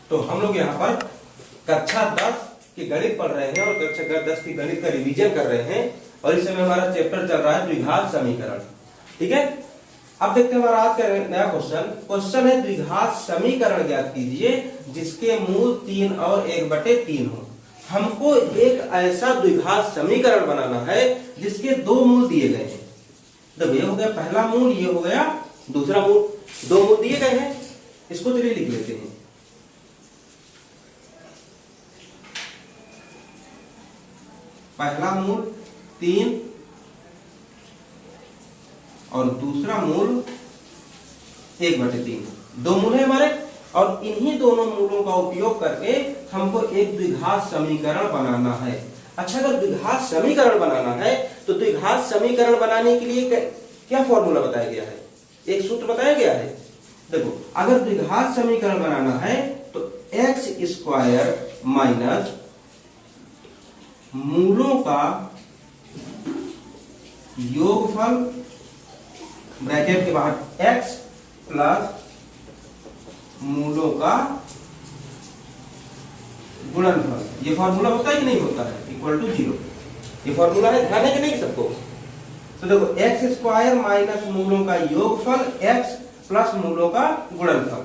तो हम लोग यहाँ पर कक्षा 10 की गणित पढ़ रहे हैं और कक्षा 10 की गणित का रिवीजन कर रहे हैं और इस समय हमारा चैप्टर चल रहा है द्विघात समीकरण। ठीक है, अब देखते हैं हमारा आज का नया क्वेश्चन है द्विघात समीकरण ज्ञात कीजिए जिसके मूल 3 और 1/3 हो। हमको एक ऐसा द्विघात समीकरण बनाना है जिसके दो मूल दिए गए हैं। देखो ये हो गया पहला मूल, ये हो गया दूसरा मूल, दो मूल दिए गए हैं। इसको चलिए लिख लेते हैं। पहला मूल 3 और दूसरा मूल 1/3, दो मूल है हमारे और इन्हीं दोनों मूलों का उपयोग करके हमको एक द्विघात समीकरण बनाना है। अच्छा, अगर द्विघात समीकरण बनाना है तो द्विघात समीकरण बनाने के लिए क्या फॉर्मूला बताया गया है, एक सूत्र बताया गया है। देखो, अगर द्विघात समीकरण बनाना है तो x² माइनस मूलों का योगफल ब्रैकेट के बाहर x प्लस मूलों का गुणनफल, ये फॉर्मूला होता है कि नहीं होता है, इक्वल टू 0। ये फॉर्मूला है, ध्यान है कि नहीं सबको। तो देखो x² माइनस मूलों का योगफल x प्लस मूलों का गुणनफल,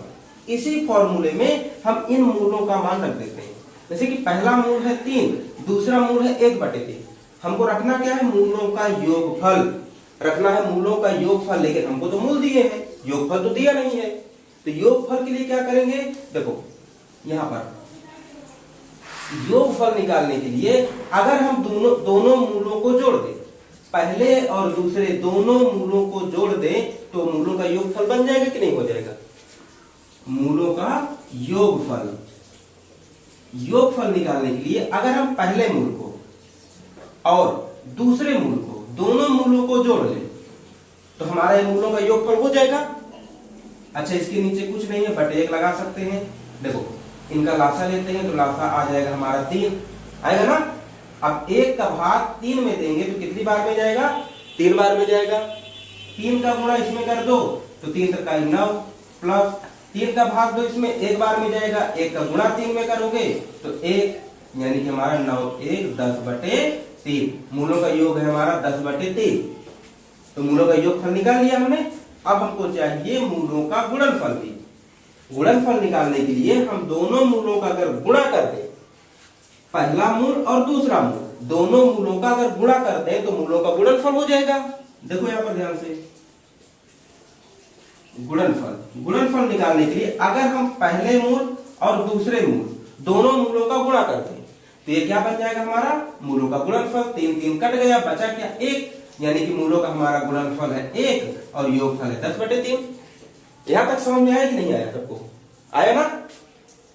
इसी फॉर्मूले में हम इन मूलों का मान रख देते हैं। जैसे कि पहला मूल है 3, दूसरा मूल है 1/3। हमको रखना क्या है, मूलों का योगफल रखना है, मूलों का योगफल। लेकिन हमको तो मूल दिए हैं, योगफल तो दिया नहीं है। तो योगफल के लिए क्या करेंगे, देखो यहां पर योगफल निकालने के लिए अगर हम दोनों मूलों को जोड़ दें, पहले और दूसरे दोनों मूलों को जोड़ दें तो मूलों का योगफल बन जाएगा कि नहीं हो जाएगा। मूलों का योगफल निकालने के लिए अगर हम पहले मूल को और दूसरे मूल को, दोनों मूलों को जोड़ लें तो हमारा मूलों का योगफल हो जाएगा। अच्छा, इसके नीचे कुछ नहीं है, बटे 1 लगा सकते हैं। देखो इनका लासा लेते हैं तो लासा आ जाएगा हमारा 3 आएगा ना। अब 1 का भाग 3 में देंगे तो कितनी बार में जाएगा, 3 बार में जाएगा। 3 का गुणा इसमें कर दो तो 3 × 9 प्लस 3 का भाग 2 इसमें 1 बार में जाएगा। 1 का गुणा 3 में करोगे तो 1, यानी कि हमारा 9 1 10/3। मूलों का योग है हमारा 10/3। तो मूलों का योगफल निकाल लिया हमने। अब हमको चाहिए मूलों का गुणनफल भी। गुणनफल निकालने के लिए हम दोनों मूलों का अगर गुणा कर दें, पहला मूल और दूसरा मूल, दोनों मूलों का अगर गुणा कर दें तो मूलों का गुणनफल हो जाएगा। देखो यहां पर ध्यान से, गुणनफल निकालने के लिए अगर हम पहले मूल और दूसरे मूल, दोनों मूलों का गुणा कर दें तो ये क्या बन जाएगा हमारा, मूलों का गुणनफल। 3 3 कट गया, बचा क्या 1, यानी कि मूलों का हमारा गुणनफल है 1 और योगफल है 10/3। यहां तक समझ में आया कि नहीं आया, सबको आया ना।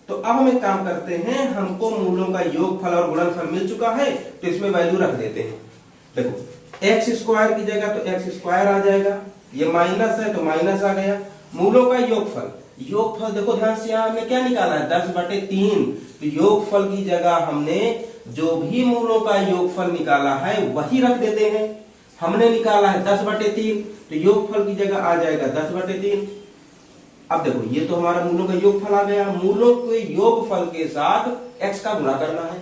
तो अब हम एक काम करते हैं, हमको मूलों का योगफल और गुणनफल मिल चुका है तो इसमें वैल्यू रख देते हैं। देखो x² की जगह तो x² आ जाएगा, ये माइनस है तो माइनस आ गया। मूलों का योगफल देखो ध्यान से, यहां हमने क्या निकाला है 10/3। तो योगफल की जगह हमने जो भी मूलों का योगफल निकाला है वही रख देते हैं। हमने निकाला है 10/3 तो योगफल की जगह आ जाएगा 10/3। अब देखो ये तो हमारा मूलों का योगफल आ गया। मूलों के योगफल के साथ x का गुणा करना है।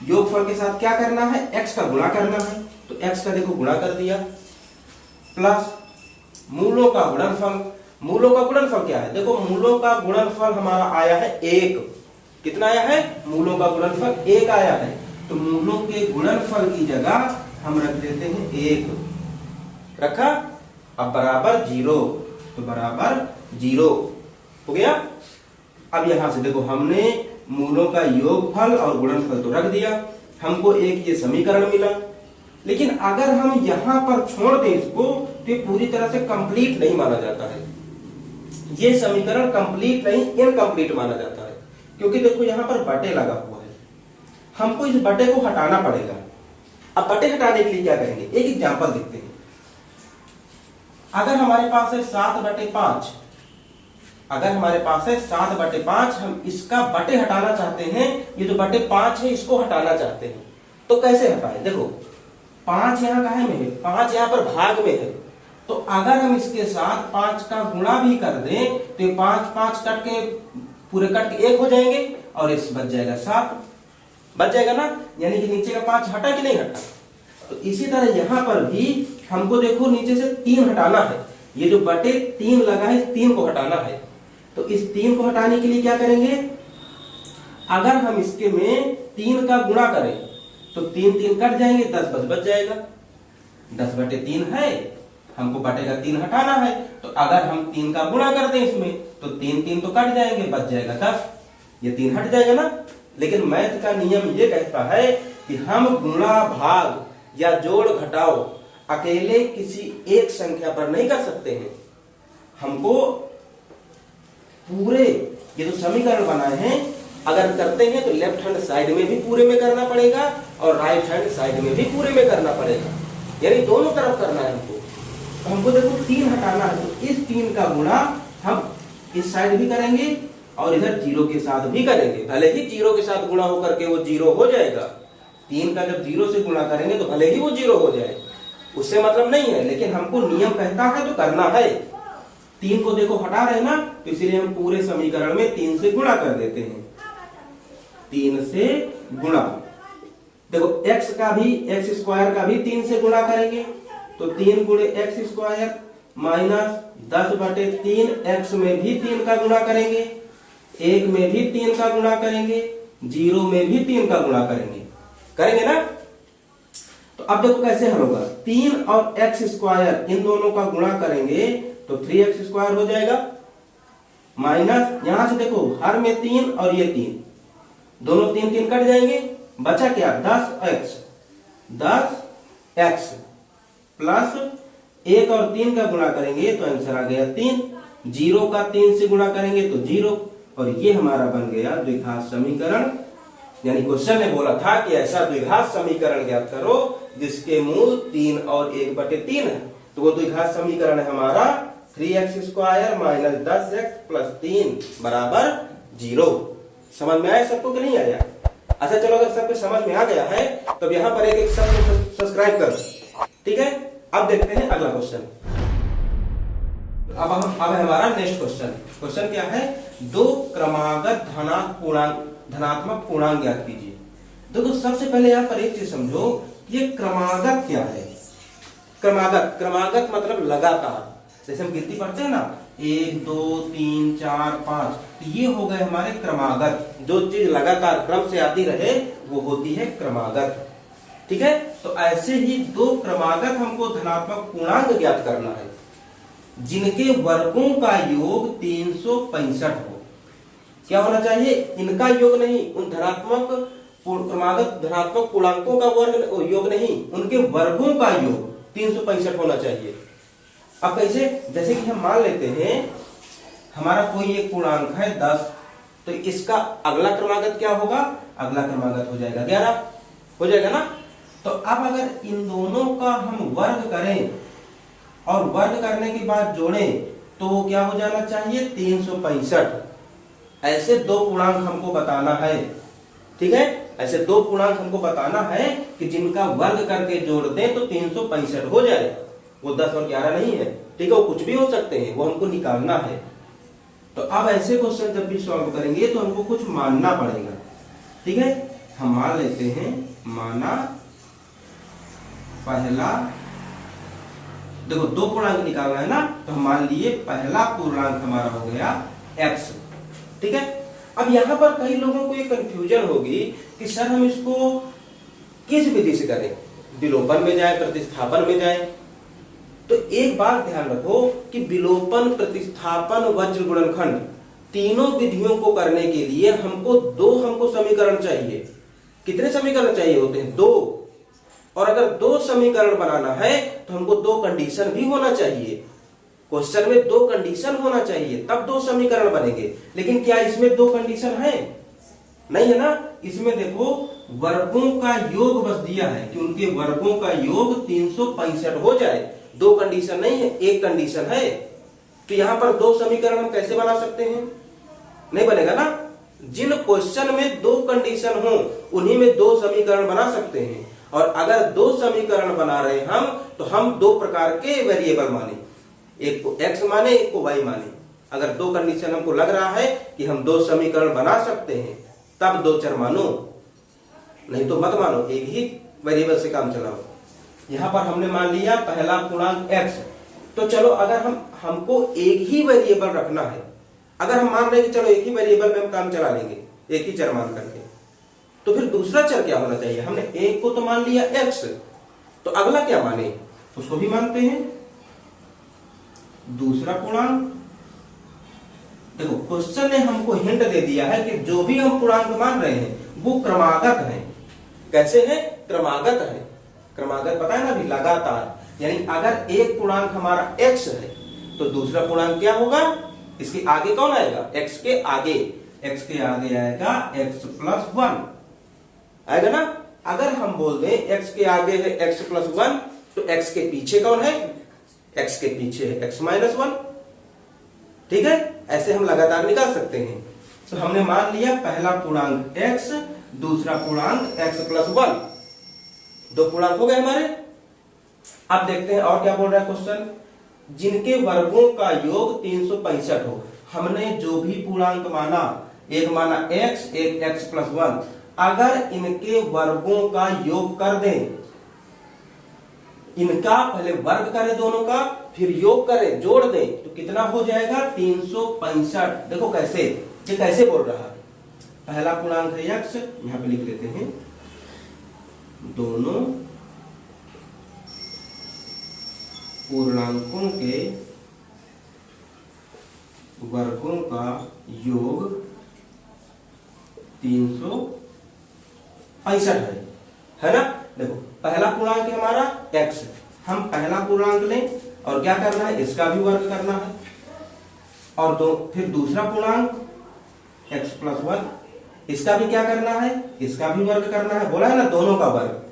योगफल के साथ क्या करना है, x का गुणा करना है। तो x का देखो गुणा कर दिया, प्लस मूलों का गुणनफल। मूलों का गुणनफल क्या है, देखो मूलों का गुणनफल हमारा आया है 1। कितना आया है, मूलों का गुणनफल 1 आया है। तो मूलों के गुणनफल की जगह हम रख देते हैं 1 रखा। अब बराबर 0, तो बराबर 0 हो गया। अब यहां से देखो हमने मूलों का योगफल और गुणनफल तो रख दिया, हमको एक ये समीकरण मिला। लेकिन अगर हम यहां पर छोड़ दें इसको तो ये पूरी तरह से कंप्लीट नहीं माना जाता है। ये समीकरण कंप्लीट नहीं, इनकम्प्लीट माना जाता है। क्योंकि देखो यहां पर बटे लगा हुआ है, हमको इस बटे को हटाना पड़ेगा। अब बटे हटाने के लिए क्या करेंगे, एक एग्जांपल देखते हैं। अगर हमारे पास है 7/5, अगर हमारे पास है 7/5, हम इसका बटे हटाना चाहते हैं। ये जो बटे 5 है इसको हटाना चाहते हैं, तो कैसे हटाएं। देखो 5 यहाँ कहाँ में है, 5 यहाँ पर भाग में है। तो अगर हम इसके साथ 5 का गुणा भी कर दें तो 5 5 कट के पूरे कट के 1 हो जाएंगे और इस बच जाएगा 7, बच जाएगा ना, यानी कि नीचे का 5 हटा कि नहीं हटा। तो इसी तरह यहाँ पर भी हमको देखो नीचे से 3 हटाना है, ये जो बटे 3 लगा है इस 3 को हटाना है। तो इस 3 को हटाने के लिए क्या करेंगे, अगर हम इसके में 3 का गुणा करें तो 3 3 कट जाएंगे, 10 बच जाएगा। 10 बटे 3 है, हमको बटे का 3 हटाना है, तो अगर हम 3 का गुणा कर दें इसमें तो 3 3 तो कट जाएंगे, बच जाएगा 10, ये 3 हट जाएगा ना। लेकिन मैथ का नियम ये कहता है कि हम गुणा भाग या जोड़ घटाओ अकेले किसी एक संख्या पर नहीं कर सकते हैं, हमको पूरे ये जो समीकरण बनाए हैं अगर करते हैं तो लेफ्ट हैंड साइड में भी पूरे में करना पड़ेगा और राइट हैंड साइड में भी पूरे में करना पड़ेगा, यानी दोनों तरफ करना है हमको। तो हमको देखो 3 हटाना है, तो इस 3 का गुणा हम इस साइड भी करेंगे और इधर 0 के साथ भी करेंगे, भले ही 0 के साथ गुणा होकर के वो 0 हो जाएगा। 3 का जब 0 से गुणा करेंगे तो भले ही वो 0 हो जाए, उससे मतलब नहीं है, लेकिन हमको नियम कहता है तो करना है। 3 को देखो हटा रहे ना, तो इसलिए हम पूरे समीकरण में 3 से गुणा कर देते हैं। 3 से गुणा, देखो x का भी x स्क्वायर का भी 3 से गुणा करेंगे, तो 3 गुणे x स्क्वायर माइनस 10 बटे 3, x में भी 3 का गुणा करेंगे, 1 में भी 3 का गुणा करेंगे, 0 में भी 3 का गुणा करेंगे ना। तो अब देखो कैसे हल होगा, 3 और x स्क्वायर इन दोनों का गुणा करेंगे तो 3x स्क्वायर हो जाएगा, माइनस यहां से देखो हर में 3 और ये 3, दोनों 3 3 कट जाएंगे, बचा क्या 10x प्लस 1 और 3 का गुणा करेंगे तो आंसर आ गया 3, 0 का 3 से गुणा करेंगे तो 0, और ये हमारा बन गया द्विघात समीकरण। यानी क्वेश्चन ने बोला था कि ऐसा द्विघात समीकरण ज्ञात करो जिसके मूल 3 और 1 बटे 3 है, तो वो द्विघात समीकरण है हमारा 3x square minus 10x plus 3 बराबर 0। समझ में आया सबको कि नहीं आया? अच्छा चलो, अगर सबको समझ में आ गया है तो यहाँ पर एक सब सब्सक्राइब कर, ठीक है। अब देखते हैं अगला क्वेश्चन। अब हमारा नेक्स्ट क्वेश्चन क्या है, 2 क्रमागत धनात्मक पूर्णांक ज्ञात कीजिए। देखो सबसे पहले यहाँ पर एक चीज समझो, ये क्रमागत क्या है। क्रमागत मतलब लगातार, जैसे हम गिनती पढ़ते हैं ना 1 2 3 4 5, तो ये हो गए हमारे क्रमागत। जो चीज लगातार क्रम से आती रहे वो होती है क्रमागत, ठीक है। तो ऐसे ही 2 क्रमागत हमको धनात्मक पूर्णांक ज्ञात करना है जिनके वर्गों का योग 365 हो। क्या होना चाहिए, इनका योग नहीं, उन क्रमागत धनात्मक पूर्णांकों का वर्ग योग नहीं, उनके वर्गों का योग 365 होना चाहिए। अब कैसे, जैसे कि हम मान लेते हैं हमारा कोई एक पूर्णांक है 10, तो इसका अगला क्रमागत क्या होगा, अगला क्रमागत हो जाएगा 11, हो जाएगा ना। तो अब अगर इन दोनों का हम वर्ग करें और वर्ग करने के बाद जोड़ें तो क्या हो जाना चाहिए 365। ऐसे 2 पूर्णांक हमको बताना है, ठीक है। ऐसे 2 पूर्णांक हमको बताना है कि जिनका वर्ग करके जोड़ दें तो 365 हो जाए। वो 10 और 11 नहीं है, ठीक है, वो कुछ भी हो सकते हैं, वो हमको निकालना है। तो अब ऐसे क्वेश्चन जब भी सॉल्व करेंगे तो हमको कुछ मानना पड़ेगा, ठीक है। हम मान लेते हैं, माना पहला, देखो 2 पूर्णांक निकालना है ना, तो हम मान लिए पहला पूर्णांक हमारा हो गया x, ठीक है। अब यहां पर कई लोगों को ये कंफ्यूजन होगी कि सर हम इसको किस विधि से करें, विलोपन में जाए, प्रतिस्थापन में जाए। तो एक बात ध्यान रखो कि विलोपन, प्रतिस्थापन, वज्र गुणनखंड तीनों विधियों को करने के लिए हमको समीकरण चाहिए। कितने समीकरण चाहिए होते हैं, 2। और अगर 2 समीकरण बनाना है तो हमको 2 कंडीशन भी होना चाहिए। क्वेश्चन में 2 कंडीशन होना चाहिए, तब 2 समीकरण बनेंगे। लेकिन क्या इसमें 2 कंडीशन है? नहीं है ना। इसमें देखो वर्गों का योग बस दिया है कि उनके वर्गों का योग 365 हो जाए। 2 कंडीशन नहीं है, 1 कंडीशन है। तो यहां पर 2 समीकरण हम कैसे बना सकते हैं? नहीं बनेगा ना। जिन क्वेश्चन में 2 कंडीशन हो उन्हीं में 2 समीकरण बना सकते हैं। और अगर 2 समीकरण बना रहे हम तो हम 2 प्रकार के वेरिएबल माने, एक को x माने, एक को y माने। अगर दो कंडीशन हमको लग रहा है कि हम दो समीकरण बना सकते हैं तब दो चर मानो, नहीं तो मत मानो, एक ही वेरिएबल से काम चलाओ। यहां पर हमने मान लिया पहला पूर्णांक x, तो चलो अगर हमको एक ही वेरिएबल रखना है, अगर हम मान रहे कि चलो एक ही वेरिएबल में हम काम चला लेंगे एक ही चर मान करके, तो फिर दूसरा चर क्या होना चाहिए? हमने एक को तो मान लिया x, तो अगला क्या माने उसको भी मानते हैं, दूसरा पूर्णांक। देखो क्वेश्चन ने हमको हिंट दे दिया है कि जो भी हम पूर्णांक मान रहे हैं वो क्रमागत है। कैसे है? क्रमागत है। क्रमागत पता है ना अभी, लगातार। यानी अगर एक पूर्णांक हमारा x है तो दूसरा पूर्णांक क्या होगा? इसके आगे कौन आएगा? x के आगे, x के आगे आएगा x+1 आएगा ना। अगर हम बोल दें x के आगे है x+1 तो x के पीछे कौन है? x के पीछे है x-1। ठीक है, ऐसे हम लगातार निकाल सकते हैं। तो हमने मान लिया पहला पूर्णांक x, दूसरा पूर्णांक x+1, दो पूर्णांक हो गए हमारे। अब देखते हैं और क्या बोल रहा है क्वेश्चन। जिनके वर्गों का योग 365 हो। हमने जो भी पूर्णांक माना, एक माना x, एक x+1, अगर इनके वर्गों का योग कर दें, इनका पहले वर्ग करें दोनों का, फिर योग करें, जोड़ दें, तो कितना हो जाएगा? 365। देखो कैसे, ये कैसे बोल रहा है। पहला पूर्णांक है x, यहां पे लिख लेते हैं, दोनों पूर्णांकों के वर्गों का योग 365 है ना। देखो पहला पूर्णांक है हमारा x, हम पहला पूर्णांक लें और क्या करना है? इसका भी वर्ग करना है। और फिर दूसरा पूर्णांक x+1, इसका भी क्या करना है? इसका भी वर्ग करना है। बोला है ना दोनों का वर्ग,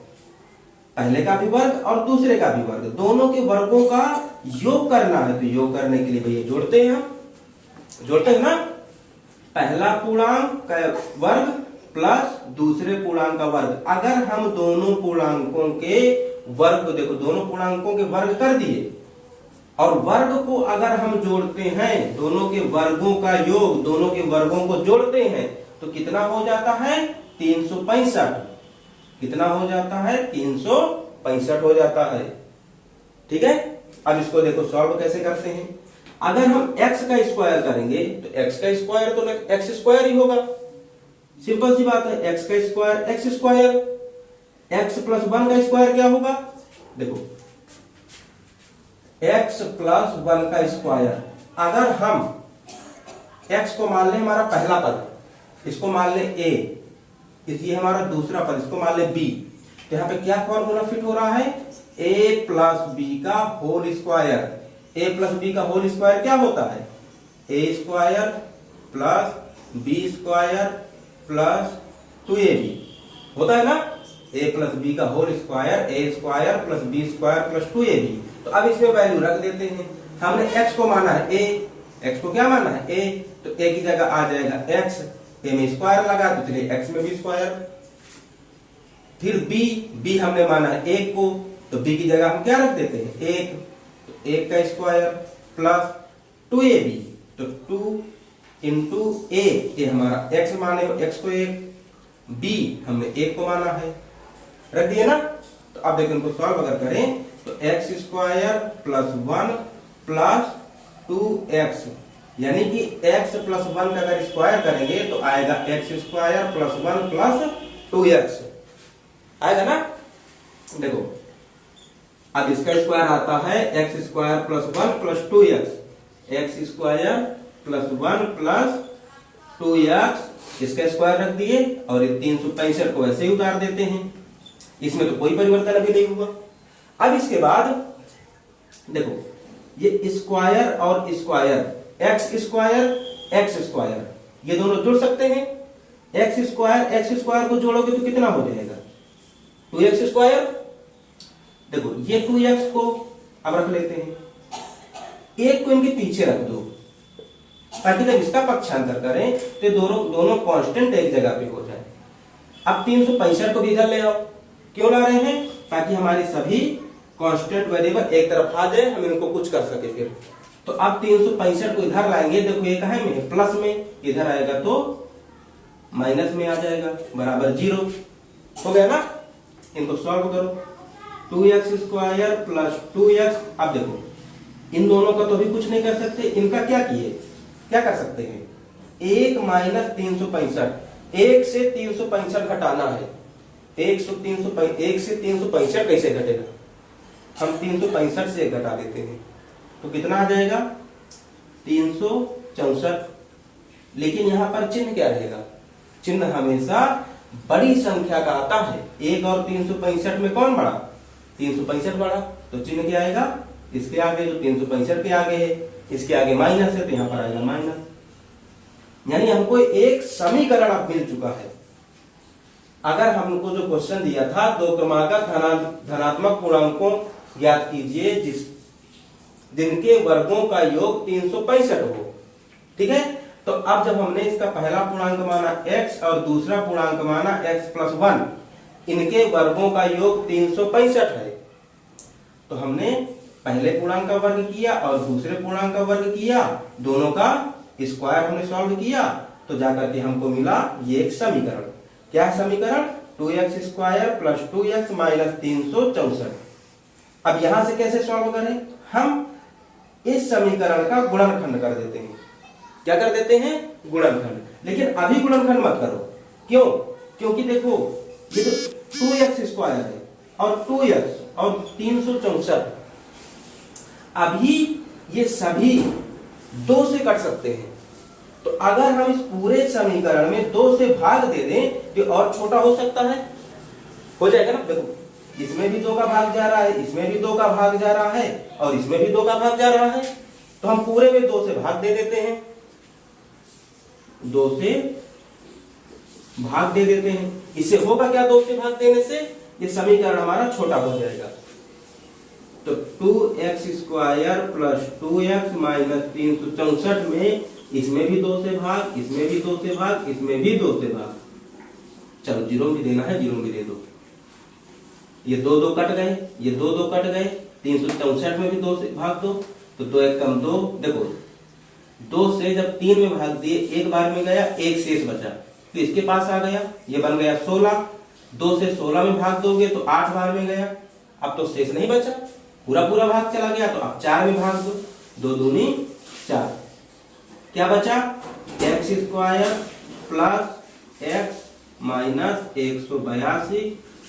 पहले का भी वर्ग और दूसरे का भी वर्ग, दोनों के वर्गों का योग करना है। तो योग करने के लिए भैया जोड़ते हैं, हम जोड़ते हैं ना। पहला पूर्णांक का वर्ग प्लस दूसरे पूर्णांक का वर्ग। अगर हम दोनों पूर्णांकों के वर्ग को, देखो दोनों पूर्णांकों के वर्ग कर दिए और वर्ग को अगर हम जोड़ते हैं, दोनों के वर्गों का योग, दोनों के वर्गों को जोड़ते हैं तो कितना हो जाता है? 365। कितना हो जाता है? 365 हो जाता है। ठीक है, अब इसको देखो सॉल्व कैसे करते हैं। अगर हम x का स्क्वायर करेंगे तो x का स्क्वायर तो x² ही होगा। सिंपल सी बात है, x का स्क्वायर x², x+1 का स्क्वायर क्या होगा? देखो x+1 का स्क्वायर, अगर हम x को मान लें हमारा पहला पद, इसको मान लें a, ये हमारा दूसरा पद, इसको मान लें b, तो यहाँ पे क्या फॉर्मूला फिट हो रहा है? a+b का होल स्क्वायर। a+b का होल स्क्वायर क्या होता है? a² + b² + 2ab होता है ना। a+b का whole square, a² + b² + 2ab। तो अब इसमें वैल्यू रख देते हैं। हमने x को माना है a, x को क्या माना है? a, तो a की जगह आ जाएगा x, a में स्क्वायर लगा तो चलिए x में भी स्क्वायर। फिर b हमने माना है 1 को, तो b की जगह हम क्या रख देते हैं? 1, तो 1 का स्क्वायर प्लस 2ab, तो 2 × a हमारा x माने हो, x को 1, b हमने 1 को माना है, रख दिए ना। तो अब देखो इनको सॉल्व अगर करें तो x² + 1 + 2x, यानी कि x+1 का अगर स्क्वायर करेंगे तो आएगा x² + 1 + 2x आएगा ना। देखो अब इसका स्क्वायर आता है x² + 1 + 2x, x² + 1 + 2x, इसका स्क्वायर रख दिए और ये 365 को ऐसे ही उतार देते हैं। इसमें तो कोई परिवर्तन अभी नहीं हुआ। अब इसके बाद देखो ये स्क्वायर और स्क्वायर, x² ये दोनों जुड़ सकते हैं। x² को जोड़ोगे तो कितना हो जाएगा? 2x²। देखो ये 2x को अब रख लेते हैं, एक को इनके पीछे रख दो ताकि जब इसका पक्षांतर करें तो दोनों कांस्टेंट एक जगह पे हो जाए। अब 365 को भी इधर ले आओ। क्यों ला रहे हैं? ताकि हमारी सभी कांस्टेंट वेरिएबल एक तरफ आ जाए, हम इनको कुछ कर सके। फिर तो अब 365 को इधर लाएंगे, देखो एक है में प्लस में, इधर आएगा तो माइनस में आ जाएगा, बराबर 0 हो गया ना। इनको सॉल्व करो, 2x² प्लस 2x। अब देखो इन दोनों का तो भी कुछ नहीं कर सकते, इनका क्या किए, क्या कर सकते हैं, 1 माइनस 365, 1 से 365 घटाना है। 1 से 365 कैसे घटेगा, हम 365 से घटा देते हैं तो कितना आ जाएगा 364। लेकिन यहां पर चिन्ह क्या रहेगा, चिन्ह हमेशा बड़ी संख्या का आता है। 1 और 365 में कौन बड़ा, 365 बड़ा, तो चिन्ह क्या आएगा, इसके आगे जो 365 के आगे है, इसके आगे माइनस है तो यहां पर आएगा माइनस। यानी हमको एक समीकरण अब मिल चुका है। अगर हमको जो क्वेश्चन दिया था, दो क्रमागत धनात्मक पूर्णांकों ज्ञात कीजिए जिनके वर्गों का योग 365 हो, ठीक है। तो अब जब हमने इसका पहला पूर्णांक माना x और दूसरा पूर्णांक माना x+1, इनके वर्गों का योग 365 है, तो हमने पहले पूर्णांक का वर्ग किया और दूसरे पूर्णांक का वर्ग किया, दोनों का स्क्वायर हमने सॉल्व किया, तो जाकर के हमको मिला ये एक समीकरण। क्या है समीकरण, 2x² प्लस 2x माइनस 364। अब यहां से कैसे सॉल्व करें, हम इस समीकरण का गुणनखंड कर देते हैं। क्या कर देते हैं, गुणनखंड। लेकिन अभी गुणनखंड मत करो, क्यों, क्योंकि देखो ये तो 2x² है और 2x और 364, अभी ये सभी 2 से कट सकते हैं। तो अगर हम इस पूरे समीकरण में 2 से भाग दे दें तो और छोटा हो सकता है, हो जाएगा ना। देखो इसमें भी 2 का भाग जा रहा है, इसमें भी 2 का भाग जा रहा है और इसमें भी 2 का भाग जा रहा है, तो हम पूरे में 2 से भाग दे देते हैं, 2 से भाग दे देते हैं। इससे होगा क्या, 2 से भाग देने से ये समीकरण हमारा छोटा हो जाएगा। तो 2x² प्लस 2x माइनस 364 में इसमें भी 2 से भाग, इसमें भी 2 से भाग, इसमें भी 2 से भाग, चलो 0 भी देना है, 0 भी दे दो। ये 2 कट गए, ये 2 कट गए, 364 में भी 2 से भाग दो, तो 2 एक कम 2। देखो 2 से जब 3 में भाग दिए, एक बार में गया, एक शेष बचा, तो इसके पास आ गया, ये बन गया 16। 2 से 16 में भाग दोगे तो 8 बार में गया, अब तो शेष नहीं बचा, पूरा पूरा भाग चला गया, तो अब 4 में भाग दो, 2 दूनी 4, क्या बचा, x² plus x minus 182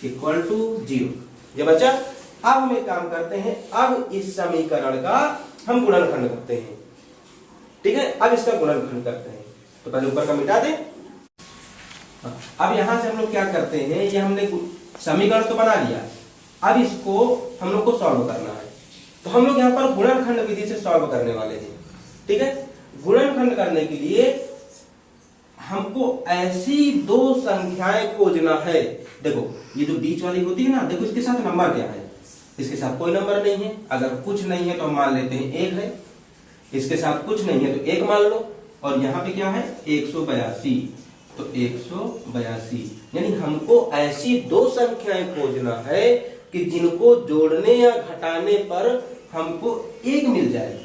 equal to 0, ये बचा। अब हम एक काम करते हैं, अब इस समीकरण का हम गुणनखंड करते हैं, ठीक है। अब इसका गुणनखंड करते हैं, तो पहले ऊपर का मिटा दें। अब यहां से हम लोग क्या करते हैं, ये हमने समीकरण तो बना लिया, अब इसको हम लोग को सॉल्व करना है। तो हम लोग यहाँ पर गुणनखंड विधि से सॉल्व करने वाले हैं, ठीक है। गुणनखंड करने के लिए हमको ऐसी 2 संख्याएं खोजना है। देखो ये जो बीच वाली होती है ना, देखो इसके साथ नंबर क्या है, इसके साथ कोई नंबर नहीं है। अगर कुछ नहीं है तो हम मान लेते हैं 1 है, इसके साथ कुछ नहीं है तो 1 मान लो, और यहाँ पे क्या है 182, तो 182। यानी हमको ऐसी 2 संख्याएं खोजना है कि जिनको जोड़ने या घटाने पर हमको 1 मिल जाए।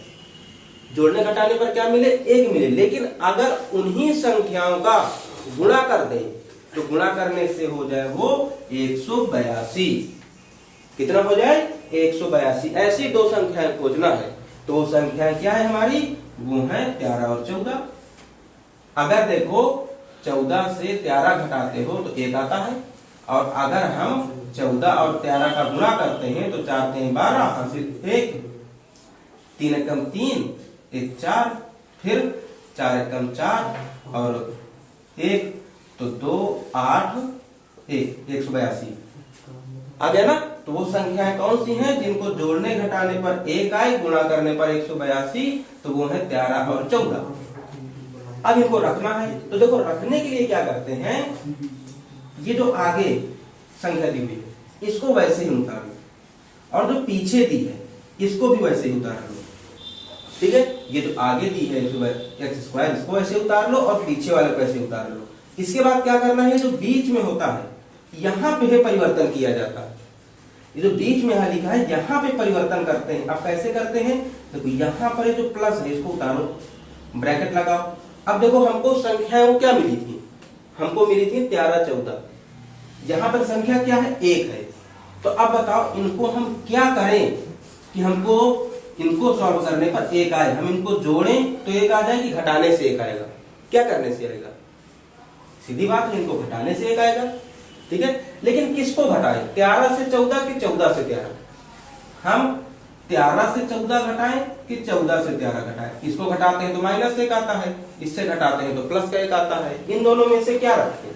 जोड़ने घटाने पर क्या मिले, 1 मिले। लेकिन अगर उन्हीं संख्याओं का गुणा कर दे तो गुणा करने से हो जाए वो 182। कितना हो जाए, 182। ऐसी 2 संख्याएं खोजना है। तो वो संख्याएं क्या है हमारी, वो है 13 और 14। अगर देखो 14 से 13 घटाते हो तो 1 आता है, और अगर हम 14 और 13 का गुणा करते हैं तो 4 3 12, हासिल 1, 3 एकम 3, 1 4, फिर 4 एकम 4 और 1, तो 2 8 1, 182 आ गया ना। तो वो संख्याएं कौन सी हैं जिनको जोड़ने घटाने पर 1 आए, गुणा करने पर 182, तो वो है 13 और 14। अब इनको रखना है, तो देखो रखने के लिए क्या करते हैं, ये जो आगे संख्या दी हुई है इसको वैसे ही उतार लो, और जो पीछे दी है इसको भी वैसे ही उतार लो, ठीक है। ये जो आगे दी है x² इसको ऐसे उतार लो और पीछे वाले को ऐसे उतार लो। इसके बाद क्या करना है, जो बीच में होता है यहाँ पे परिवर्तन किया जाता है। ये जो बीच में यहाँ लिखा है यहाँ पे परिवर्तन करते हैं। अब कैसे करते हैं, देखो यहाँ पर ये जो प्लस है इसको उतारो, ब्रैकेट लगाओ। अब देखो हमको संख्याएं क्या मिली थी, हमको मिली थी 13 14, यहाँ पर संख्या क्या है 1 है। तो अब बताओ इनको हम क्या करें कि हमको इनको सॉल्व करने पर 1 आए। हम इनको जोड़ें तो 1 आ जाए कि घटाने से 1 आएगा, क्या करने से आएगा, सीधी बात है इनको घटाने से 1 आएगा, ठीक है। लेकिन किसको घटाएं, 13 से 14 कि 14 से 13, हम 13 से 14 घटाएं कि 14 से 13 घटाएं। इसको घटाते हैं तो -1 आता है, इससे घटाते हैं तो +1 आता है, इन दोनों में से क्या रखें।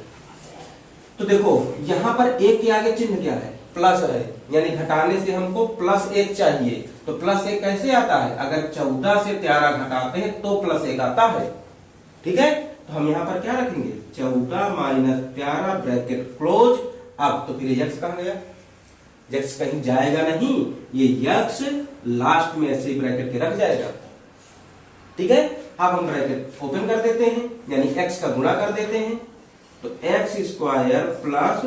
तो देखो यहाँ पर 1 के आगे चिन्ह क्या है, प्लस है, यानी घटाने से हमको +1 चाहिए। तो +1 कैसे आता है, अगर 14 से 13 घटाते हैं तो +1 आता है, ठीक है। तो हम यहाँ पर क्या रखेंगे, 14 - 13 ब्रैकेट क्लोज। अब तो फिर यक्स कहाँ गया, यक्स कहीं जाएगा नहीं, ये यक्स लास्ट में ऐसे ब्रैकेट के रख जाएगा, ठीक है। अब हम ब्रैकेट ओपन कर देते हैं, यानी x का गुणा कर देते हैं। तो x² प्लस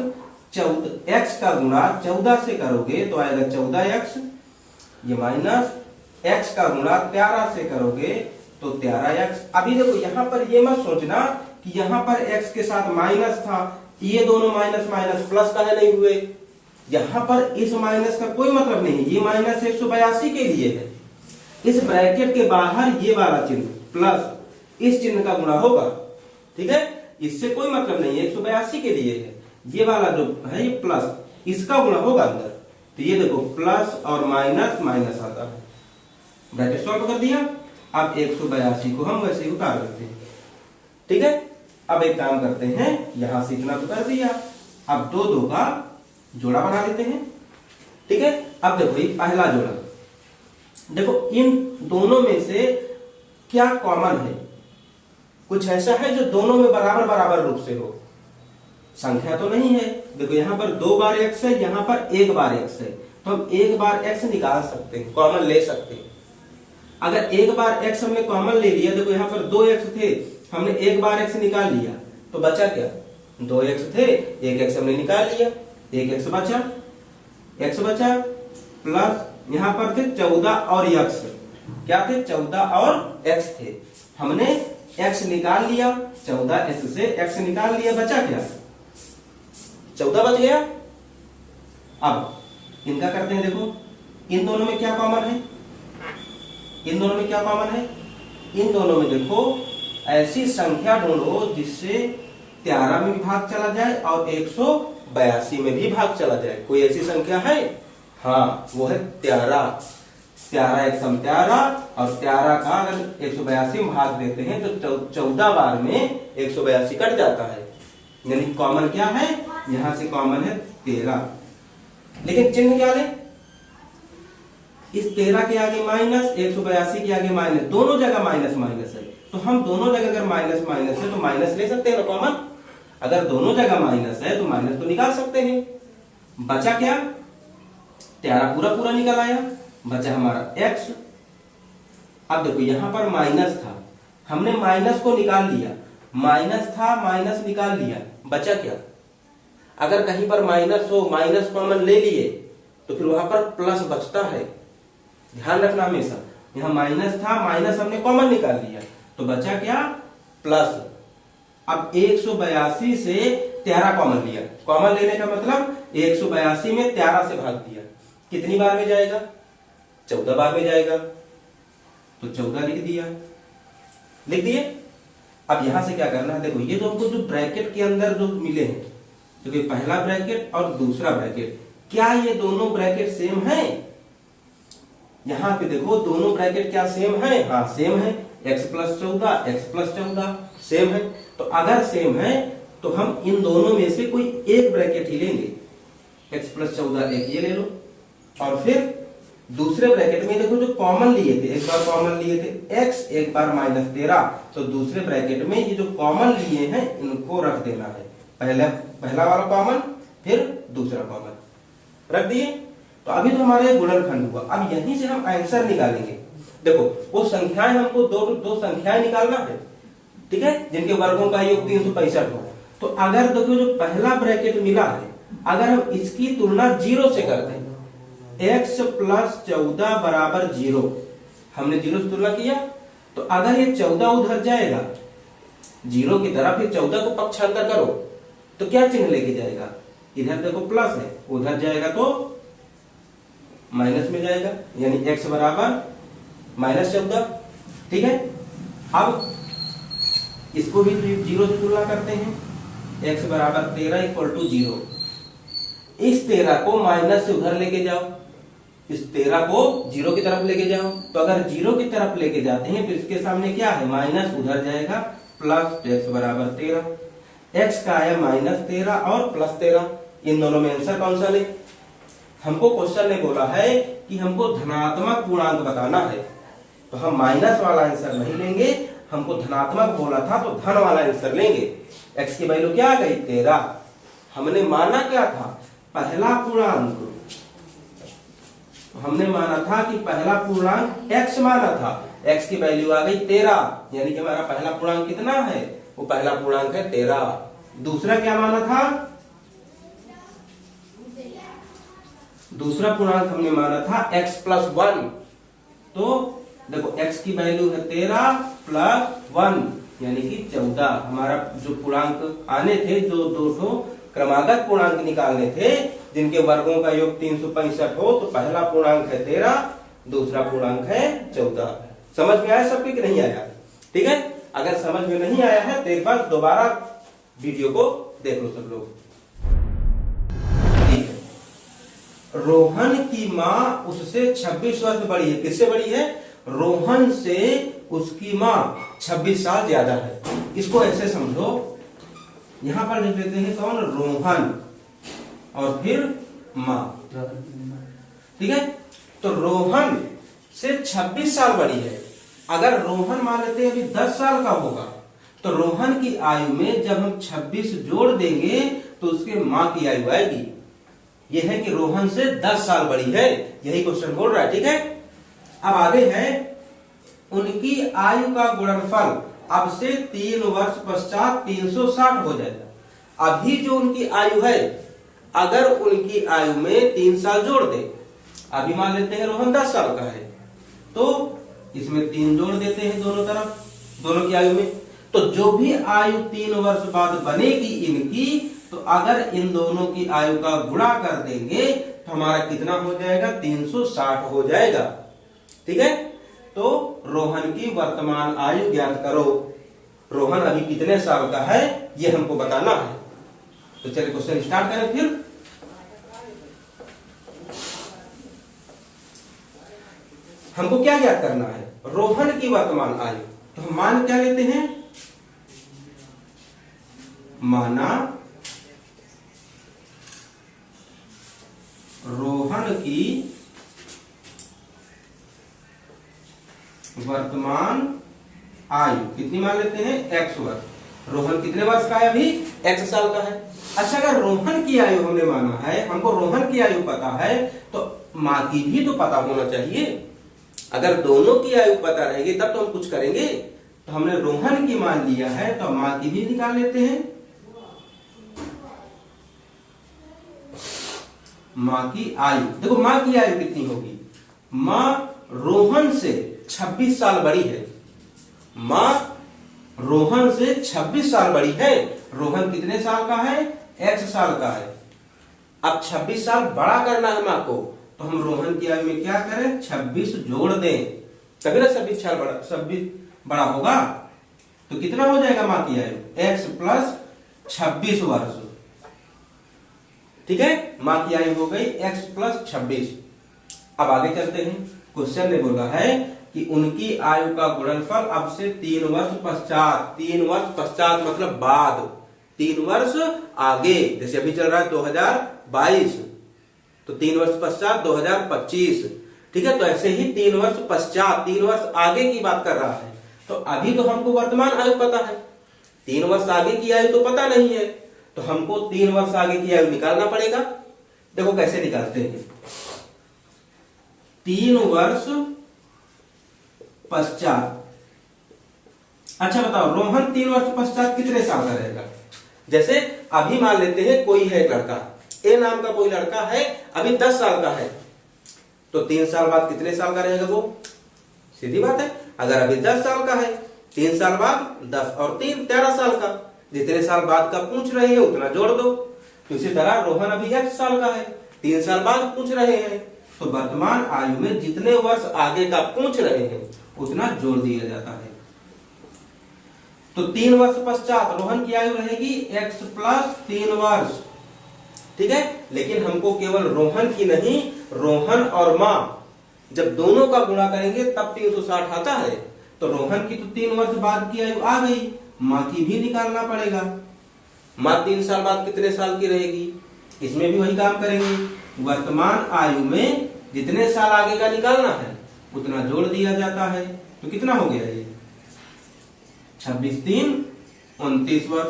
14, x का गुणा 14 से करोगे तो आएगा 14x, ये माइनस x का गुणा 13 से करोगे तो 13x। अभी देखो यहाँ पर ये मत सोचना कि यहाँ पर x के साथ माइनस था, ये दोनों माइनस माइनस प्लस का है नहीं हुए। यहाँ पर इस माइनस का कोई मतलब नहीं है, ये माइनस 182 के लिए है। इस ब्रैकेट के बाहर ये वाला चिन्ह प्लस इस चिन्ह का गुणा होगा, ठीक है, इससे कोई मतलब नहीं है, 182 के लिए है। ये वाला जो है ये प्लस, इसका गुणा होगा अंदर। तो ये देखो प्लस और माइनस माइनस आता है, ब्रैकेट सॉल्व कर दिया। अब 182 को हम वैसे ही उतार देते हैं, ठीक है। अब एक काम करते हैं, यहां से इतना तो कर दिया, अब 2 2 का जोड़ा बना लेते हैं, ठीक है। अब देखो ये पहला जोड़ा, देखो इन दोनों में से क्या कॉमन है, कुछ ऐसा है जो दोनों में बराबर बराबर रूप से हो। संख्या तो नहीं है, देखो यहाँ पर 2 बार x है, यहाँ पर 1 बार x है, तो हम 1 बार x निकाल सकते हैं, कॉमन ले सकते हैं। अगर 1 बार x हमने कॉमन ले लिया, देखो यहाँ पर 2x थे, हमने 1 बार x निकाल लिया, तो बचा क्या, 2x थे, 1x हमने निकाल लिया, 1x बचा, x बचा, प्लस यहाँ पर थे 14 और x, क्या थे 14 और x थे, हमने x निकाल लिया, 14x से x निकाल लिया, बचा क्या 14 बच गया। अब इनका करते हैं, देखो इन दोनों में क्या कॉमन है, इन दोनों में क्या कॉमन है, इन दोनों में देखो ऐसी संख्या ढूंढो जिससे 13 में भी भाग चला जाए और 182 में भी भाग चला जाए। कोई ऐसी संख्या है, हाँ वो है 13। 13 एक सम 13 और 13 का अगर 182 में भाग देते हैं तो 14 बार में 182 कट जाता है, यानी कॉमन क्या है, यहां से कॉमन है 13। लेकिन चिन्ह क्या ले, इस 13 के आगे माइनस, 182 के आगे माइनस, दोनों जगह माइनस माइनस है, तो हम दोनों जगह अगर माइनस माइनस है तो माइनस ले सकते हैं ना कॉमन। अगर दोनों जगह माइनस है तो माइनस तो निकाल सकते हैं। बचा क्या, 13 पूरा पूरा निकल आया, बचा हमारा x। अब देखो यहां पर माइनस था, हमने माइनस को निकाल लिया, माइनस था माइनस निकाल लिया, बचा क्या, अगर कहीं पर माइनस हो, माइनस कॉमन ले लिए तो फिर वहां पर प्लस बचता है, ध्यान रखना हमेशा। यहां माइनस था, माइनस हमने कॉमन निकाल लिया, तो बचा क्या प्लस। अब 182 से 13 कॉमन लिया, कॉमन लेने का मतलब 182 में 13 से भाग दिया, कितनी बार में जाएगा, 14 बार में जाएगा, तो 14 लिख दिया, लिख दिए। अब यहां से क्या करना है, देखो ये हमको जो ब्रैकेट के अंदर जो मिले हैं, देखो पहला ब्रैकेट और दूसरा ब्रैकेट, क्या ये दोनों ब्रैकेट सेम है, यहां पे देखो दोनों ब्रैकेट क्या सेम है, हाँ सेम है, x + 14 x + 14 सेम है। तो अगर सेम है तो हम इन दोनों में से कोई एक ब्रैकेट ही लेंगे, x + 14 एक ये ले लो, और फिर दूसरे ब्रैकेट में देखो जो कॉमन लिए थे, एक बार कॉमन लिए थे x, एक बार -13, तो दूसरे ब्रैकेट में ये जो कॉमन लिए हैं इनको रख देना है, पहला वाला कॉमन फिर दूसरा कॉमन रख दिए। तो अभी तो हमारे गुणनखंड हुआ, अब यहीं से हम आंसर निकालेंगे। देखो वो संख्याएं हमको दो संख्याएं निकालना है, ठीक है, जिनके वर्गों का योग 365 हो। तो अगर देखो जो पहला ब्रैकेट मिला है, अगर हम इसकी तुलना 0 से करते हैं, x प्लस 14 बराबर 0। हमने 0 से तुलना किया, तो अगर ये 14 उधर जाएगा 0 की तरफ, फिर 14 को पक्षांतर करो तो क्या चिन्ह लेके जाएगा, इधर देखो प्लस है, उधर जाएगा तो माइनस में जाएगा, यानी x बराबर -14। ठीक है, अब इसको भी 0 से तुलना करते हैं, x बराबर 13 इक्वल टू 0। इस 13 को माइनस से उधर लेके जाओ, इस 13 को 0 की तरफ लेके जाओ, तो अगर 0 की तरफ लेके जाते हैं तो इसके सामने क्या है, माइनस उधर जाएगा, प्लस x बराबर 13। x का आया -13 और +13, इन दोनों में आंसर कौन सा ले। हमको क्वेश्चन ने बोला है कि हमको धनात्मक पूर्णांक बताना है, तो हम माइनस वाला आंसर नहीं लेंगे, हमको धनात्मक बोला था तो धन वाला आंसर लेंगे। x की वैल्यू क्या आ गई 13, हमने माना क्या था, पहला पूर्णांक, हमने माना था कि पहला पूर्णांक x माना था, x की वैल्यू आ गई 13, यानी कि हमारा पहला पूर्णांक कितना है, वो पहला पूर्णांक है 13। दूसरा क्या माना था, दूसरा पूर्णांक हमने माना था x प्लस 1, तो देखो x की वैल्यू है 13 प्लस 1 यानी कि 14। हमारा जो पूर्णांक आने थे, जो दो क्रमागत पूर्णांक निकालने थे जिनके वर्गों का योग 365 हो, तो पहला पूर्णांक है 13, दूसरा पूर्णांक है 14। समझ में आया सबके कि नहीं आया? ठीक है, अगर समझ में नहीं आया है तो एक बार दोबारा वीडियो को देख लो सब लोग। ठीक है, रोहन की माँ उससे 26 वर्ष बड़ी है। किससे बड़ी है? रोहन से उसकी माँ 26 साल ज्यादा है। इसको ऐसे समझो, यहां पर लिख लेते हैं कौन, रोहन और फिर माँ। ठीक है, तो रोहन से 26 साल बड़ी है। अगर रोहन मान लेते हैं अभी 10 साल का होगा, तो रोहन की आयु में जब हम 26 जोड़ देंगे तो उसके माँ की आयु आएगी। यह है कि रोहन से 10 साल बड़ी है, यही क्वेश्चन बोल रहा है। ठीक है, अब आगे है, उनकी आयु का गुणनफल अब से 3 वर्ष पश्चात 360 हो जाएगा। अभी जो उनकी आयु है, अगर उनकी आयु में 3 साल जोड़ दे, अभी मान लेते हैं रोहन 10 साल का है, तो इसमें 3 जोड़ देते हैं दोनों तरफ, दोनों की आयु में, तो जो भी आयु 3 वर्ष बाद बनेगी इनकी, तो अगर इन दोनों की आयु का गुणा कर देंगे तो हमारा कितना हो जाएगा, 360 हो जाएगा। ठीक है, तो रोहन की वर्तमान आयु ज्ञात करो। रोहन अभी कितने साल का है ये हमको बताना है। तो चलिए क्वेश्चन स्टार्ट करें। फिर हमको क्या ज्ञात करना है, रोहन की वर्तमान आयु। तो हम मान क्या लेते हैं, माना रोहन की वर्तमान आयु कितनी मान लेते हैं, x वर्ष। रोहन कितने वर्ष का है अभी, x साल का है। अच्छा, अगर रोहन की आयु हमने माना है, हमको रोहन की आयु पता है, तो माँ की भी तो पता होना चाहिए। अगर दोनों की आयु पता रहेगी तब तो हम कुछ करेंगे। तो हमने रोहन की मान लिया है, तो माँ की भी निकाल लेते हैं। माँ की आयु, देखो माँ की आयु कितनी होगी, माँ रोहन से 26 साल बड़ी है। माँ रोहन से 26 साल बड़ी है। रोहन कितने साल का है, x साल का है। अब 26 साल बड़ा करना है माँ को, तो हम रोहन की आयु में क्या करें, 26 जोड़ दें, तभी ना 26 बड़ा होगा। तो कितना हो जाएगा माँ की आयु, x प्लस 26 वर्ष। ठीक है, माँ की आयु हो गई x प्लस 26। अब आगे चलते हैं। क्वेश्चन ने बोला है कि उनकी आयु का गुणनफल अब से 3 वर्ष पश्चात, 3 वर्ष पश्चात मतलब बाद, 3 वर्ष आगे, जैसे अभी चल रहा है 2022, तो 3 वर्ष पश्चात 2025। ठीक है, तो ऐसे ही 3 वर्ष पश्चात, 3 वर्ष आगे की बात कर रहा है। तो अभी तो हमको वर्तमान आयु पता है, 3 वर्ष आगे की आयु तो पता नहीं है, तो हमको 3 वर्ष आगे की आयु निकालना पड़ेगा। देखो कैसे निकालते हैं, 3 वर्ष पश्चात। अच्छा बताओ, रोहन 3 वर्ष पश्चात कितने साल का रहेगा। जैसे अभी मान लेते हैं कोई है लड़का, ए नाम का कोई लड़का है, अभी 10 साल का है। तो 3 साल बाद कितने साल का रहेगा वो? सीधी बात है। अगर अभी 10 साल का है, 3 साल बाद 10 और 3 13 साल का, जितने साल बाद का पूछ रहे हैं उतना जोड़ दो। तो इसी तरह रोहन अभी 1 साल का है, 3 साल बाद पूछ रहे हैं, तो वर्तमान आयु में जितने वर्ष आगे का पूछ रहे हैं उतना जोड़ दिया जाता है। तो 3 वर्ष पश्चात रोहन की आयु रहेगी x प्लस 3 वर्ष, ठीक है। लेकिन हमको केवल रोहन की नहीं, रोहन और माँ जब दोनों का गुणा करेंगे तब 360 आता है। तो रोहन की तो 3 वर्ष बाद की आयु आ गई, माँ की भी निकालना पड़ेगा। माँ 3 साल बाद कितने साल की रहेगी, इसमें भी वही काम करेंगे। वर्तमान आयु में जितने साल आगे का निकालना है उतना जोड़ दिया जाता है। तो कितना हो गया ये? 26 3 29 वर्ष,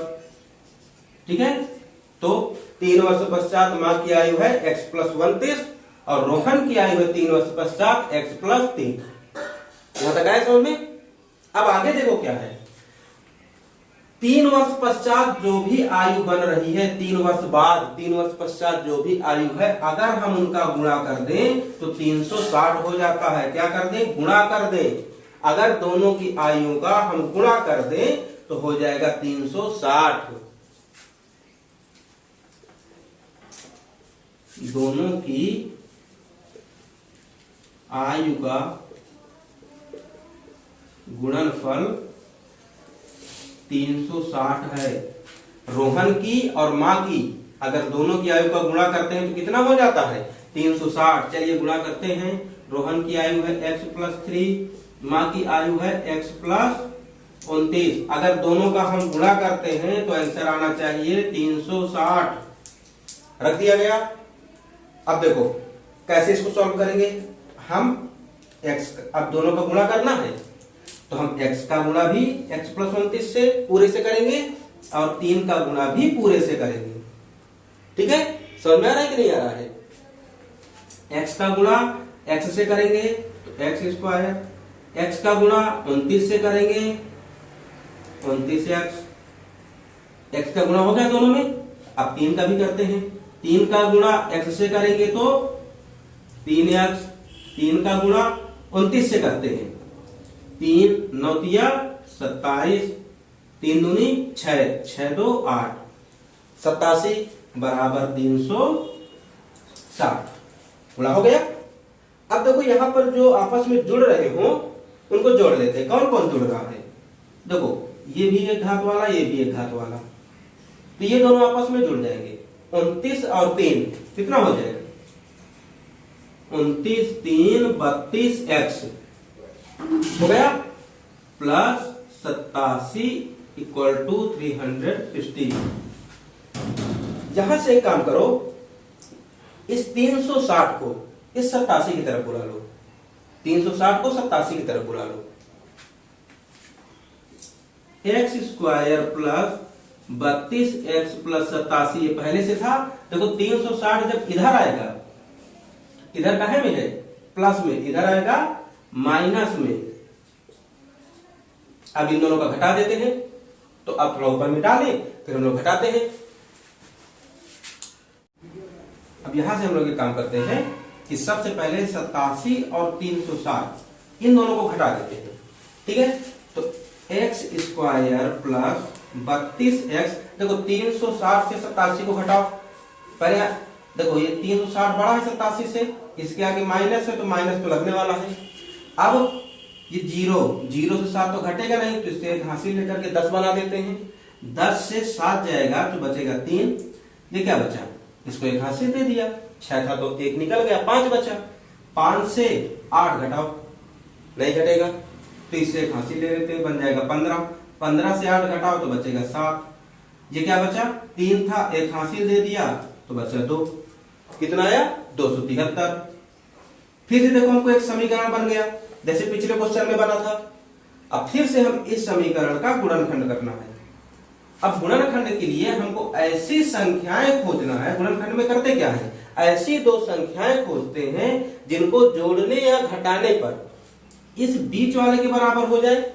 ठीक है। तो 3 वर्ष पश्चात माँ की आयु है x प्लस 29 और रोहन की आयु है 3 वर्ष पश्चात x प्लस 3। यहां तक आया समझ में? अब आगे देखो क्या है। 3 वर्ष पश्चात जो भी आयु बन रही है, 3 वर्ष बाद, 3 वर्ष पश्चात जो भी आयु है, अगर हम उनका गुणा कर दें तो 360 हो जाता है। क्या कर दें? गुणा कर दें। अगर दोनों की आयु का हम गुणा कर दें तो हो जाएगा 360। दोनों की आयु का गुणनफल 360 है। रोहन की और माँ की अगर दोनों की आयु का गुणा करते हैं तो कितना हो जाता है? 360। चलिए गुणा करते हैं। रोहन की आयु है x प्लस 3, माँ की आयु है x प्लस 29। अगर दोनों का हम गुणा करते हैं तो आंसर आना चाहिए 360। रख दिया गया। अब देखो कैसे इसको सॉल्व करेंगे हम। x अब दोनों का गुणा करना है तो हम x का गुणा भी x प्लस 29 से पूरे से करेंगे और 3 का गुणा भी पूरे से करेंगे, ठीक है। समझ में आ रहा है कि नहीं आ रहा है? x का गुणा x से करेंगे तो x स्क्वायर, x का गुणा 29 से करेंगे 29x, x का गुणा हो गया दोनों में। अब 3 का भी करते हैं। 3 का गुणा x से करेंगे तो 3x, 3 का गुणा 29 से करते हैं 3 9 तिया 27, 3 दूनी 6, 6 2 8, 87 बराबर 360। गुणा हो गया। अब देखो यहां पर जो आपस में जुड़ रहे हो उनको जोड़ लेते हैं। कौन कौन जुड़ रहा है? देखो ये भी एक घात वाला, ये भी एक घात वाला, तो ये दोनों आपस में जुड़ जाएंगे। 29 और 3 कितना हो जाएगा? 29 3 32 x हो गया प्लस 87 इक्वल टू 360। यहां से एक काम करो, इस 360 को इस 87 की तरफ बुला लो। 360 को 87 की तरफ बुला लो। X square plus 32x plus 87 ये पहले से था। देखो 360 जब इधर आएगा, इधर काहे में है? प्लस में, इधर आएगा माइनस में। अब इन दोनों का घटा देते हैं। तो अब थोड़ा ऊपर मिटा लें, फिर हम लोग घटाते हैं। अब यहां से हम लोग एक काम करते हैं कि सबसे पहले 87 और 360 इन दोनों को घटा देते हैं, ठीक है। तो एक्स स्क्वायर प्लस 32x, देखो 360 से 87 को घटाओ। पहले देखो ये 360 बड़ा है 87 से, इसके आगे माइनस है तो माइनस तो लगने वाला है। अब ये 0 से 7 तो घटेगा नहीं, तो इससे हासिल लेकर के 10 बना देते हैं। 10 से 7 जाएगा तो बचेगा 3। ये क्या बचा? इसको एक हासिल दे दिया। 6 था तो 1 निकल गया, 5 बचा। 5 से 8 घटाओ, नहीं घटेगा तो इससे एक हासिल ले लेते हैं, बन जाएगा 15। 15 से 8 घटाओ तो बचेगा 7। ये क्या बचा? 3 था, एक हासिल दे दिया तो बचा 2। कितना आया? 273। फिर से देखो हमको एक समीकरण बन गया जैसे पिछले क्वेश्चन में बना था। अब फिर से हम इस समीकरण का गुणनखंड करना है। अब गुणनखंड के लिए हमको ऐसी संख्याएं खोजना है। गुणनखंड में करते क्या है? ऐसी दो संख्याएं खोजते हैं जिनको जोड़ने या घटाने पर इस बीच वाले के बराबर हो जाए,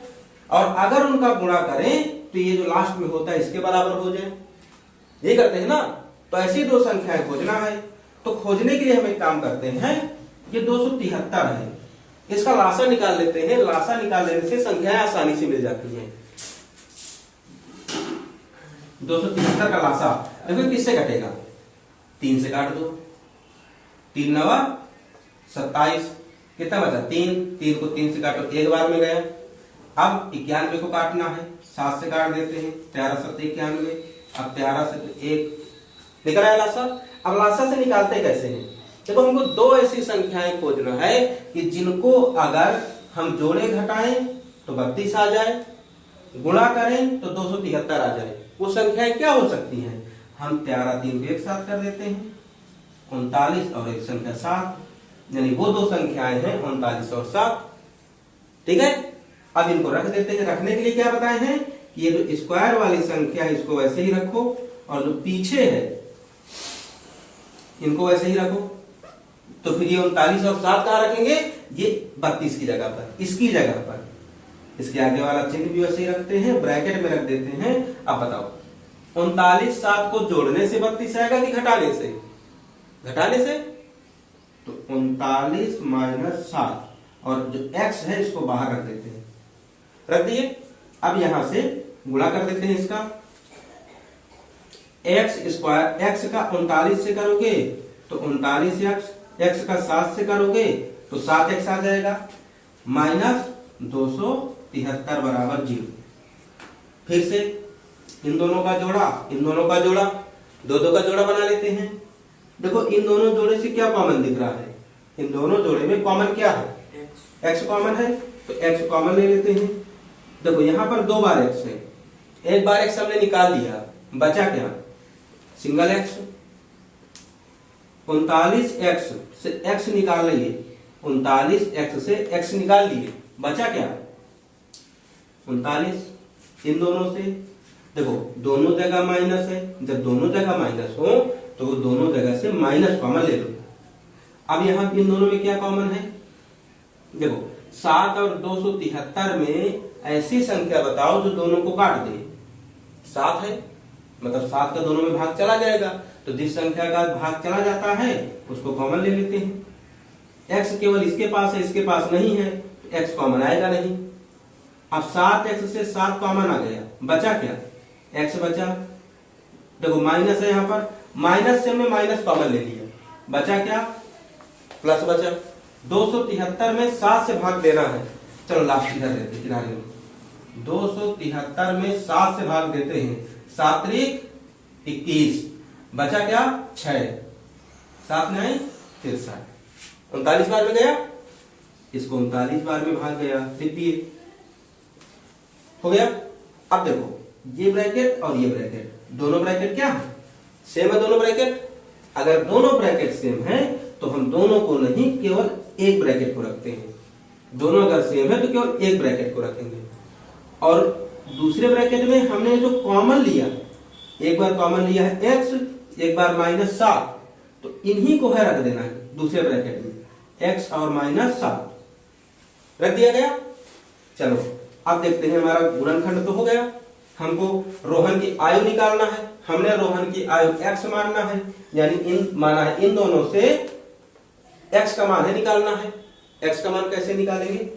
और अगर उनका गुणा करें तो ये जो लास्ट में होता है इसके बराबर हो जाए। ये करते हैं ना। तो ऐसी दो संख्याएं खोजना है। तो खोजने के लिए हम एक काम करते हैं, ये 273 है। इसका लासा निकाल लेते हैं, लासा निकाल लेने से संख्याएं आसानी से मिल जाती हैं। 273 का लासा देखो किससे कटेगा, 3 से काट दो, 3 नवा 27, कितना बचा 3, 3 को 3 से काटो, एक बार में गया। अब 91 को काटना है, 7 से काट देते हैं, 13 7 91, अब 13 से 1 निकल आया लासा। अब लासा से निकालते कैसे हैं, देखो हमको दो ऐसी संख्याएं खोजना है कि जिनको अगर हम जोड़े घटाएं तो 32 आ जाए, गुणा करें तो 273 आ जाए। वो संख्याएं क्या हो सकती हैं, हम 13 3 को एक साथ कर देते हैं, 39 और एक संख्या 7, यानी वो दो संख्याएं हैं 39 और 7। ठीक है, अब इनको रख देते हैं। रखने के लिए क्या बताए हैं कि ये जो स्क्वायर वाली संख्या है इसको वैसे ही रखो, और जो पीछे है इनको वैसे ही रखो। तो फिर ये 39 और 7 कहां रखेंगे, ये 32 की जगह पर, इसकी जगह पर। इसके आगे वाला चिन्ह भी वैसे ही रखते हैं, ब्रैकेट में रख देते हैं। अब बताओ 39 7 को जोड़ने से 32 आएगा कि घटाने से, घटाने से। तो 39 माइनस 7 और जो x है इसको बाहर रख देते हैं, रख दिए। अब यहां से गुणा कर देते हैं इसका, x स्क्वायर, x का 39 से करोगे तो 39x, x का 7 से करोगे तो 7x आ जाएगा, माइनस 273 बराबर 0। फिर से इन दोनों का जोड़ा, इन दोनों का जोड़ा, दो दो का जोड़ा बना लेते हैं। देखो इन दोनों जोड़े से क्या कॉमन दिख रहा है, इन दोनों जोड़े में कॉमन क्या है, x कॉमन है, तो x कॉमन ले लेते हैं। देखो यहां पर 2 बार x है, एक बार x हमने निकाल लिया, बचा क्या, सिंगल x। 39x से x निकाल लिए, 39x से x निकाल लिए, बचा क्या 39। इन दोनों से देखो दोनों जगह माइनस है, जब दोनों जगह माइनस हो तो वो दोनों जगह से माइनस कॉमन ले लो। अब यहां इन दोनों में क्या कॉमन है, देखो 7 और 273 में ऐसी संख्या बताओ जो दोनों को काट दे। 7 है, मतलब 7 का दोनों में भाग चला जाएगा, तो जिस संख्या का भाग चला जाता है उसको कॉमन ले लेते हैं। x केवल इसके पास है, इसके पास नहीं है, तो x कॉमन आएगा नहीं। अब 7x से 7 कॉमन आ गया, बचा क्या, x बचा। देखो माइनस है यहाँ पर, माइनस से हमने माइनस कॉमन ले लिया, बचा क्या, प्लस बचा। 273 में 7 से भाग देना है, चलो लास्ट इधर देते हैं किनारे में। 273 में 7 से भाग देते हैं, 7 त्रिक 21, बचा क्या 6, 7 में आई 63, 39 बार में गया, इसको 39 बार में भाग गया, लिख दिए, हो गया। अब देखो ये ब्रैकेट और ये ब्रैकेट, दोनों ब्रैकेट क्या है, सेम है दोनों ब्रैकेट। अगर दोनों ब्रैकेट सेम है तो हम दोनों को नहीं केवल एक ब्रैकेट को रखते हैं, दोनों अगर सेम है तो केवल एक ब्रैकेट को रखेंगे। और दूसरे ब्रैकेट में हमने जो कॉमन लिया, एक बार कॉमन लिया है x, एक बार -7, तो इन्हीं को है रख देना है दूसरे ब्रैकेट में, x और -7 रख दिया गया। चलो अब देखते हैं, हमारा गुणनखंड तो हो गया, हमको रोहन की आयु निकालना है। हमने रोहन की आयु x मानना है, यानी इन माना है, इन दोनों से x का मान है निकालना है। x का मान कैसे निकालेंगे,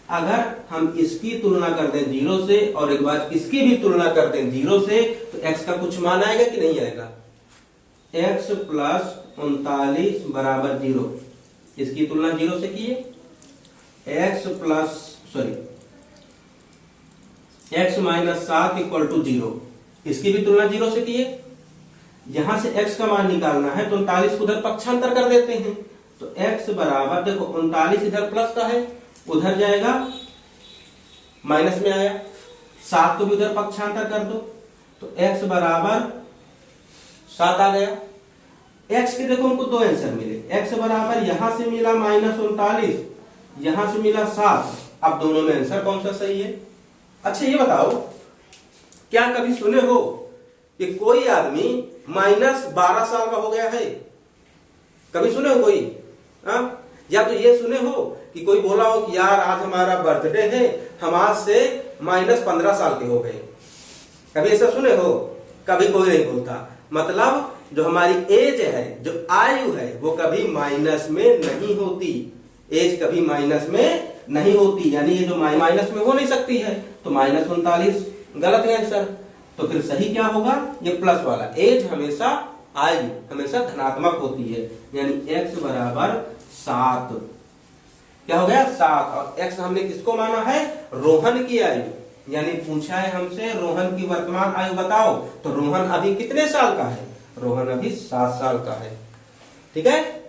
अगर हम इसकी तुलना कर दें 0 से और एक बार इसकी भी तुलना कर दें 0 से, तो x का कुछ मान आएगा कि नहीं आएगा। x प्लस 39 बराबर 0, इसकी तुलना 0 से किए, x plus x minus 7 equal to 0, इसकी भी तुलना 0 से किए। यहां से x का मान निकालना है तो 39 उधर पक्षांतर कर देते हैं, तो x बराबर, देखो 39 इधर प्लस का है, उधर जाएगा माइनस में आया, 7 को भी उधर पक्षांतर कर दो, तो x बराबर 7 आ गया। x के देखो हमको दो आंसर मिले, x बराबर यहां से मिला -39, यहां से मिला 7। अब दोनों में आंसर कौन सा सही है। अच्छा ये बताओ, क्या कभी सुने हो कि कोई आदमी -12 साल का हो गया है, कभी सुने हो कोई, या तो ये सुने हो कि कोई बोला हो कि यार आज हमारा बर्थडे है, हम आज से -15 साल के हो गए, कभी ऐसा सुने हो, कभी कोई नहीं बोलता। मतलब जो हमारी एज है, जो आयु है, वो कभी माइनस में नहीं होती। एज कभी माइनस में नहीं होती, यानी ये जो माइनस में हो नहीं सकती है, तो -39 गलत है आंसर। तो फिर सही क्या होगा, ये प्लस वाला। एज हमेशा, आयु हमेशा धनात्मक होती है, यानी x बराबर 7। क्या हो गया 7, और x हमने किसको माना है, रोहन की आयु। यानी पूछा है हमसे रोहन की वर्तमान आयु बताओ, तो रोहन अभी कितने साल का है, रोहन अभी 7 साल का है। ठीक है।